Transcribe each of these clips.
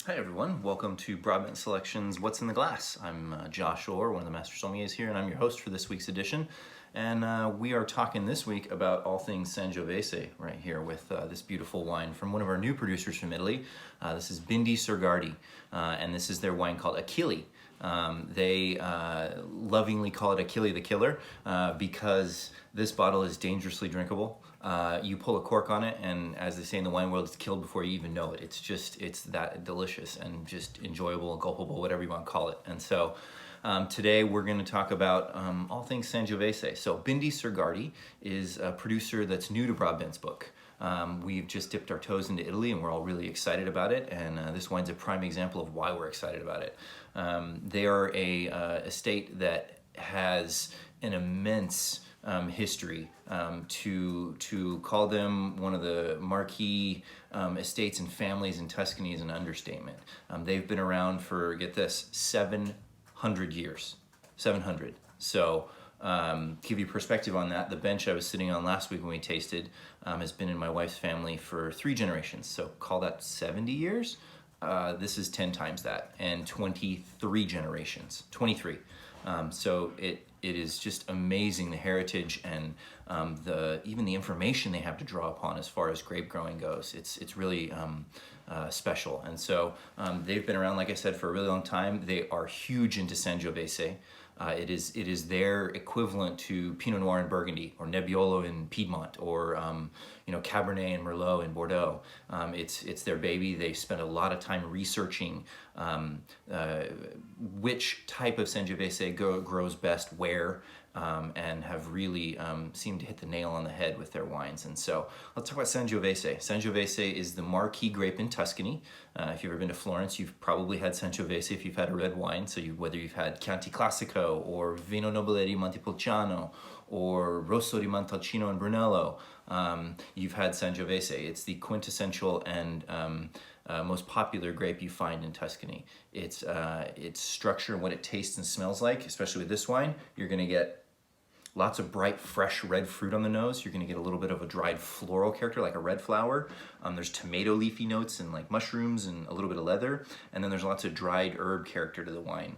Hi everyone, welcome to Broadbent Selections What's in the Glass. I'm Josh Orr, one of the Master Sommeliers here, and I'm your host for this week's edition. And we are talking this week about all things Sangiovese right here with this beautiful wine from one of our new producers from Italy. This is Bindi Sergardi, and this is their wine called Achille. They lovingly call it Achille the Killer because this bottle is dangerously drinkable. You pull a cork on it, and as they say in the wine world, it's killed before you even know it. It's that delicious and just enjoyable, gulpable, whatever you want to call it. And so today we're going to talk about all things Sangiovese. So Bindi Sergardi is a producer that's new to Broadbent's book. We've just dipped our toes into Italy and we're all really excited about it, and this wine's a prime example of why we're excited about it. They are a estate that has an immense history. To call them one of the marquee estates and families in Tuscany is an understatement. They've been around for, get this, 700 years. 700. So to give you perspective on that, the bench I was sitting on last week when we tasted has been in my wife's family for 3 generations. So call that 70 years. This is 10 times that, and 23 generations, 23. So it is just amazing, the heritage and even the information they have to draw upon as far as grape growing goes. It's really special. And so they've been around, like I said, for a really long time. They are huge into Sangiovese. It is their equivalent to Pinot Noir in Burgundy, or Nebbiolo in Piedmont, or Cabernet and Merlot in Bordeaux. It's their baby. They spend a lot of time researching which type of Sangiovese grows best where, and have really seemed to hit the nail on the head with their wines. And so let's talk about Sangiovese. Sangiovese is the marquee grape in Tuscany. If you've ever been to Florence, you've probably had Sangiovese if you've had a red wine. So whether you've had Chianti Classico or Vino Nobile di Montepulciano or Rosso di Montalcino and Brunello, you've had Sangiovese. It's the quintessential and most popular grape you find in Tuscany. Its structure and what it tastes and smells like, especially with this wine, you're going to get lots of bright, fresh red fruit on the nose. You're going to get a little bit of a dried floral character, like a red flower. There's tomato leafy notes and like mushrooms and a little bit of leather. And then there's lots of dried herb character to the wine,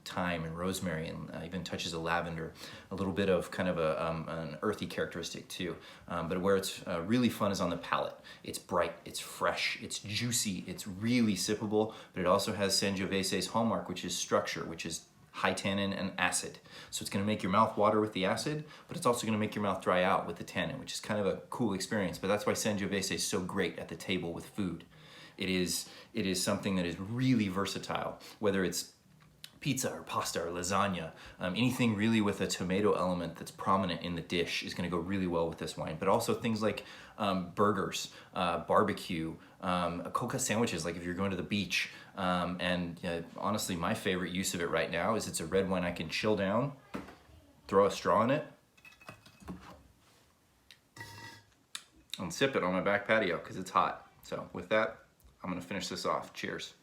thyme and rosemary, and even touches of lavender. A little bit of kind of an earthy characteristic too. But where it's really fun is on the palate. It's bright, it's fresh, it's juicy, it's really sippable, but it also has Sangiovese's hallmark, which is structure, which is high tannin and acid. So it's going to make your mouth water with the acid, but it's also going to make your mouth dry out with the tannin, which is kind of a cool experience. But that's why Sangiovese is so great at the table with food. It is something that is really versatile, whether it's pizza or pasta or lasagna, anything really with a tomato element that's prominent in the dish is going to go really well with this wine. But also things like burgers, barbecue, coca sandwiches, like if you're going to the beach. And honestly, my favorite use of it right now is it's a red wine I can chill down, throw a straw in it, and sip it on my back patio because it's hot. So with that, I'm going to finish this off. Cheers.